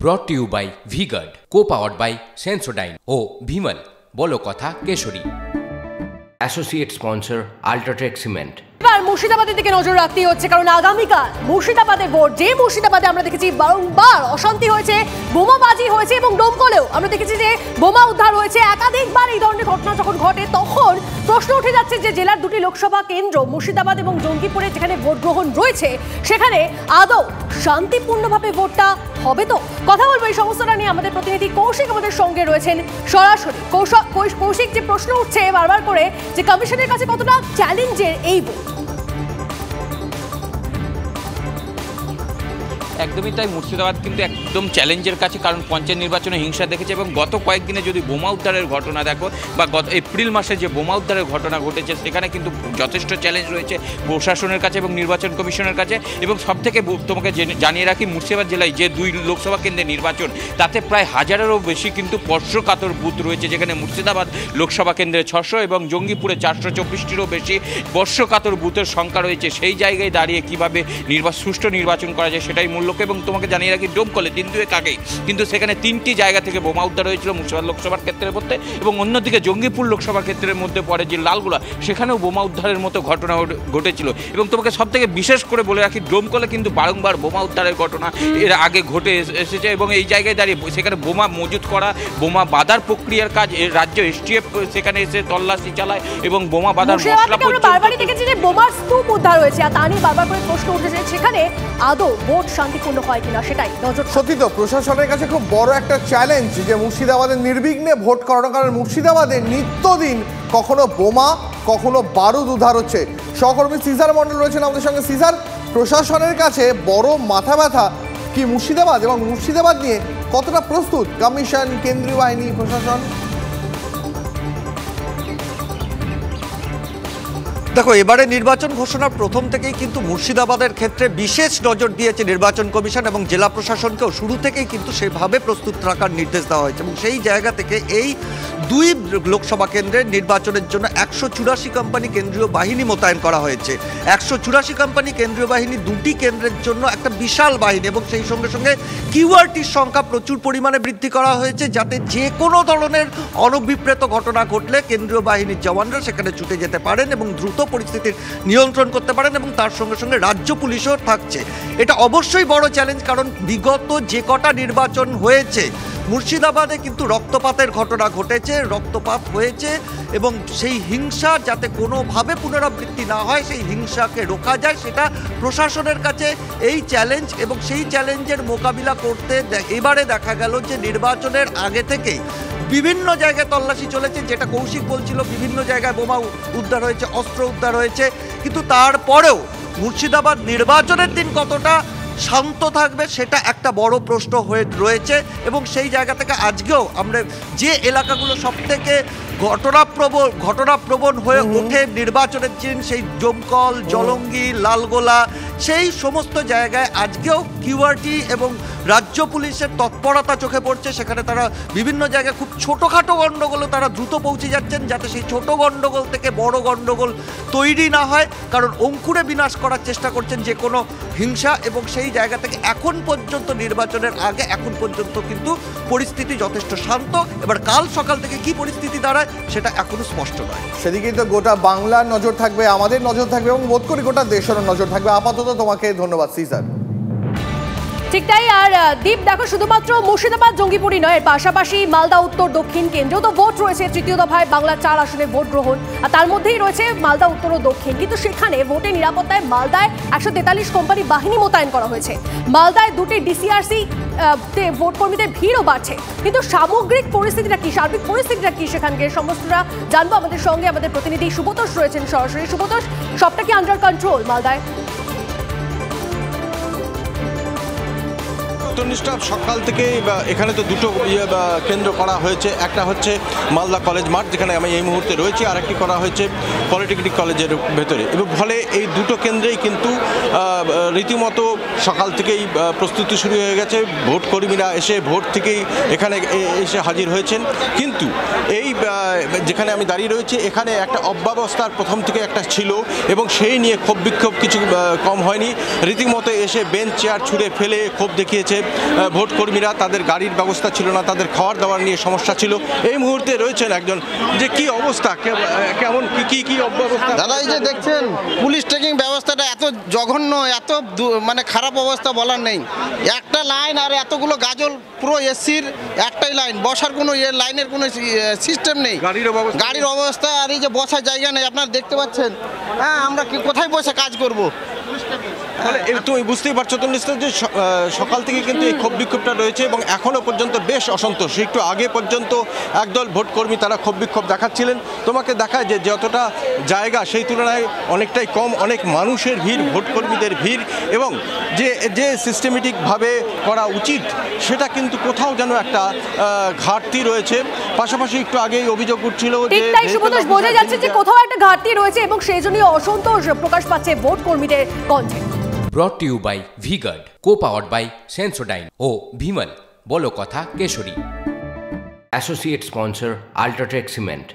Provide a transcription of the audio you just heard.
ব্রট to you by V Guard, co-powered by Sensodyne ও ভিমল বলো কথা কেশরী। Associate sponsor UltraTech cement. এবার মুর্শিদাবাদের দিকে নজর রাখতেই হচ্ছে, কারণ আগামীকাল মুর্শিদাবাদের ভোট। যে মুর্শিদাবাদে আমরা দেখেছি বারংবার অশান্তি হয়েছে, বোমাবাজি হয়েছে এবং ডোমকলেও আমরা দেখেছি যে বোমা উদ্ধার হয়েছে। একাধিকবার এই ধরনের ঘটনা যখন ঘটে তখন প্রশ্ন উঠে যাচ্ছে যে জেলার দুটি লোকসভা কেন্দ্র মুর্শিদাবাদ এবং জঙ্গিপুরে যেখানে ভোট গ্রহণ রয়েছে সেখানে আদৌ শান্তিপূর্ণভাবে ভোটটা হবে তো? কথা বলবো এই সমস্যাটা নিয়ে। আমাদের প্রতিনিধি কৌশিক আমাদের সঙ্গে রয়েছেন সরাসরি। কৌশিক, যে প্রশ্ন উঠছে বারবার করে যে কমিশনের কাছে কতটা চ্যালেঞ্জের এই ভোট? একদমই তাই, মুর্শিদাবাদ কিন্তু একদম চ্যালেঞ্জের কাছে, কারণ পঞ্চায়েত নির্বাচনে হিংসা দেখেছে এবং গত কয়েকদিনে যদি বোমা উদ্ধারের ঘটনা দেখো বা গত এপ্রিল মাসে যে বোমা উদ্ধারের ঘটনা ঘটেছে সেখানে কিন্তু যথেষ্ট চ্যালেঞ্জ রয়েছে প্রশাসনের কাছে এবং নির্বাচন কমিশনের কাছে। এবং সবথেকে তোমাকে জানিয়ে রাখি, মুর্শিদাবাদ জেলায় যে 2 লোকসভা কেন্দ্রের নির্বাচন তাতে প্রায় 1000-এরও বেশি কিন্তু স্পর্শকাতর বুথ রয়েছে, যেখানে মুর্শিদাবাদ লোকসভা কেন্দ্রে 600 এবং জঙ্গিপুরে 424টিরও বেশি স্পর্শকাতর বুথের সংখ্যা রয়েছে। সেই জায়গায় দাঁড়িয়ে কীভাবে সুষ্ঠু নির্বাচন করা যায় সেটাই মূল লক্ষ্য। এবং তোমাকে জানিয়ে রাখি, ডোমকলে 2 দিন আগেই কিন্তু সেখানে 3টি জায়গা থেকে বোমা উদ্ধার হয়েছিল মুর্শিদাবাদ লোকসভার ক্ষেত্রের মধ্যে। এবং অন্যদিকে জঙ্গিপুর লোকসভা ক্ষেত্রের মধ্যে পড়ে যে লালগোলা, সেখানেও বোমা উদ্ধারের মতো ঘটনা ঘটেছিল। এবং তোমাকে সবথেকে বিশেষ করে বলে রাখি, ডোমকলে কিন্তু বারংবার বোমা উদ্ধারের ঘটনা এর আগে ঘটে এসেছে এবং এই জায়গায় দাঁড়িয়ে সেখানে বোমা মজুত করা, বোমা বাঁধার প্রক্রিয়ার কাজ রাজ্য এসটিএফ সেখানে এসে তল্লাশি চালায় এবং বোমা বাঁধার মশলা বারবারই দেখেছি যে বোমার স্তূপ উদ্ধার হয়েছে। আর তা নিয়ে বারবার করে প্রশ্ন উঠেছে সেখানে আদৌ ভোট শান্তিপূর্ণ হয় কিনা সেটাই নজর। সত্যি তো প্রশাসনের কাছে খুব বড় একটা চ্যালেঞ্জ যে মুর্শিদাবাদের নির্বিঘ্নে ভোট করানো, কারণ মুর্শিদাবাদে নিত্যদিন কখনো বোমা কখনো বারুদ উদ্ধার হচ্ছে। সহকর্মী সিজার মন্ডল রয়েছেন আমাদের সঙ্গে। সিজার, প্রশাসনের কাছে বড় মাথা ব্যথা কি মুর্শিদাবাদ, এবং মুর্শিদাবাদ নিয়ে কতটা প্রস্তুত কমিশন, কেন্দ্রীয় বাহিনী, প্রশাসন? দেখো, এবারে নির্বাচন ঘোষণার প্রথম থেকেই কিন্তু মুর্শিদাবাদের ক্ষেত্রে বিশেষ নজর দিয়েছে নির্বাচন কমিশন এবং জেলা প্রশাসনকেও শুরু থেকেই কিন্তু সেভাবে প্রস্তুত রাখার নির্দেশ দেওয়া হয়েছে। এবং সেই জায়গা থেকে এই 2 লোকসভা কেন্দ্রের নির্বাচনের জন্য 184 কোম্পানি কেন্দ্রীয় বাহিনী মোতায়েন করা হয়েছে। 184 কোম্পানি কেন্দ্রীয় বাহিনী 2টি কেন্দ্রের জন্য একটা বিশাল বাহিনী, এবং সেই সঙ্গে সঙ্গে কিউআরটির সংখ্যা প্রচুর পরিমাণে বৃদ্ধি করা হয়েছে, যাতে যে কোনো ধরনের অনভিপ্রেত ঘটনা ঘটলে কেন্দ্রীয় বাহিনীর জওয়ানরা সেখানে ছুটে যেতে পারেন এবং দ্রুত পরিস্থিতির নিয়ন্ত্রণ করতে পারেন। এবং তার সঙ্গে সঙ্গে রাজ্য পুলিশও থাকছে। এটা অবশ্যই বড় চ্যালেঞ্জ, কারণ বিগত যে কটা নির্বাচন হয়েছে মুর্শিদাবাদে কিন্তু রক্তপাতের ঘটনা ঘটেছে, রক্তপাত হয়েছে, এবং সেই হিংসা যাতে কোনোভাবে পুনরাবৃত্তি না হয়, সেই হিংসাকে রোকা যায়, সেটা প্রশাসনের কাছে এই চ্যালেঞ্জ। এবং সেই চ্যালেঞ্জের মোকাবিলা করতে এবারে দেখা গেল যে নির্বাচনের আগে থেকেই বিভিন্ন জায়গায় তল্লাশি চলেছে, যেটা কৌশিক বলছিল, বিভিন্ন জায়গায় বোমা উদ্ধার হয়েছে, অস্ত্র উদ্ধার হয়েছে। কিন্তু তারপরেও মুর্শিদাবাদ নির্বাচনের দিন কতটা শান্ত থাকবে সেটা একটা বড় প্রশ্ন হয়ে রয়েছে। এবং সেই জায়গা থেকে আজকেও আমরা যে এলাকাগুলো সবথেকে ঘটনাপ্রবণ হয়ে ওঠে নির্বাচনের দিন, সেই ডোমকল, জলঙ্গি, লালগোলা, সেই সমস্ত জায়গায় আজকেও কিউআরটি এবং রাজ্য পুলিশের তৎপরতা চোখে পড়ছে। সেখানে তারা বিভিন্ন জায়গায় খুব ছোটোখাটো গণ্ডগোলও তারা দ্রুত পৌঁছে যাচ্ছেন, যাতে সেই ছোট গণ্ডগোল থেকে বড় গণ্ডগোল তৈরি না হয়, কারণ অঙ্কুরে বিনাশ করার চেষ্টা করছেন যে কোনো হিংসা। এবং সেই জায়গা থেকে এখন পর্যন্ত নির্বাচনের আগে এখন পর্যন্ত কিন্তু পরিস্থিতি যথেষ্ট শান্ত। এবার কাল সকাল থেকে কি পরিস্থিতি দাঁড়ায় সেটা এখনো স্পষ্ট নয়। সেদিকেই তো গোটা বাংলার নজর থাকবে, আমাদের নজর থাকবে, এবং বোধ করি গোটা দেশেরও নজর থাকবে। আপাতত তোমাকে ধন্যবাদ সিজার। ঠিক তাই। আর দীপ, দেখো, শুধুমাত্র মুর্শিদাবাদ জঙ্গিপুরই নয়, এর পাশাপাশি মালদা উত্তর দক্ষিণ কেন্দ্রেও তো ভোট রয়েছে। 3য় দফায় বাংলার 4 আসনে ভোট গ্রহণ, আর তার মধ্যেই রয়েছে মালদা উত্তর ও দক্ষিণ। কিন্তু সেখানে ভোটের নিরাপত্তায় মালদায় 143 কোম্পানি বাহিনী মোতায়েন করা হয়েছে। মালদায় 2টি ডিসিআরসি ভোট কর্মীদের ভিড়ও বাড়ছে। কিন্তু সামগ্রিক পরিস্থিতিটা কি, সার্বিক পরিস্থিতিটা কি সেখানকে, সমস্তটা জানবো আমাদের সঙ্গে আমাদের প্রতিনিধি সুব্রতোষ রয়েছেন সরাসরি। সুব্রতোষ, সবটা কি আন্ডার কন্ট্রোল মালদায়? তনিষ্ঠা, সকাল থেকে এখানে তো 2টো কেন্দ্র করা হয়েছে। একটা হচ্ছে মালদা কলেজ মাঠ, যেখানে আমি এই মুহূর্তে রয়েছি, আর একটি করা হয়েছে পলিটেকনিক কলেজের ভেতরে। এবং ফলে এই 2টো কেন্দ্রেই কিন্তু রীতিমতো সকাল থেকেই প্রস্তুতি শুরু হয়ে গেছে। ভোট কর্মীরা এসে ভোট থেকেই এখানে এসে হাজির হয়েছেন। কিন্তু এই যেখানে আমি দাঁড়িয়ে রয়েছি, এখানে একটা অব্যবস্থার প্রথম থেকে একটা ছিল, এবং সেই নিয়ে ক্ষোভ বিক্ষোভ কিছু কম হয়নি। রীতিমতো এসে বেঞ্চ চেয়ার ছুঁড়ে ফেলে ক্ষোভ দেখিয়েছে ভোট কর্মীরা, তাদের গাড়ির ব্যবস্থা ছিল না, তাদের খাওয়ার দাওয়ার নিয়ে সমস্যা ছিল। এই মুহূর্তে রয়েছেন একজন, যে কি অবস্থা, কেমন কি অবস্থা? দাদা এই যে দেখছেন পুলিশ ট্রেকিং ব্যবস্থাটা এত জঘন্য, এত মানে খারাপ অবস্থা বলার নেই। একটা লাইন আর এতগুলো গাজল, পুরো এসির একটাই লাইন, বসার কোনো লাইনের কোনো সিস্টেম নেই, গাড়ির অবস্থা আর এই যে বসার জায়গা নেই, আপনারা দেখতে পাচ্ছেন। হ্যাঁ, আমরা কোথায় বসে কাজ করব? তুমি বুঝতেই পারছো তো নিশ্চয় যে সকাল থেকে কিন্তু এই ক্ষোভ বিক্ষোভটা রয়েছে এবং এখনো পর্যন্ত বেশ অসন্তোষ। একটু আগে পর্যন্ত একদল ভোটকর্মী তারা ক্ষোভ বিক্ষোভ দেখাচ্ছিলেন। তোমাকে দেখায় যে যতটা জায়গা সেই তুলনায় অনেকটাই কম, অনেক মানুষের ভিড়, ভোটকর্মীদের ভিড়, এবং যে সিস্টেমেটিকভাবে করা উচিত সেটা কিন্তু কোথাও যেন একটা ঘাটতি রয়েছে। পাশাপাশি একটু আগেই অভিযোগ উঠছিল যে বোঝা যাচ্ছে যে কোথাও একটা ঘাটতি রয়েছে এবং সেই জন্যই অসন্তোষ প্রকাশ পাচ্ছে ভোট কর্মীদের কণ্ঠে। Brought to you by V-Guard, co-powered by Sensodyne O Bhimal, বলো কথা Keshari. Associate sponsor Ultratech Cement.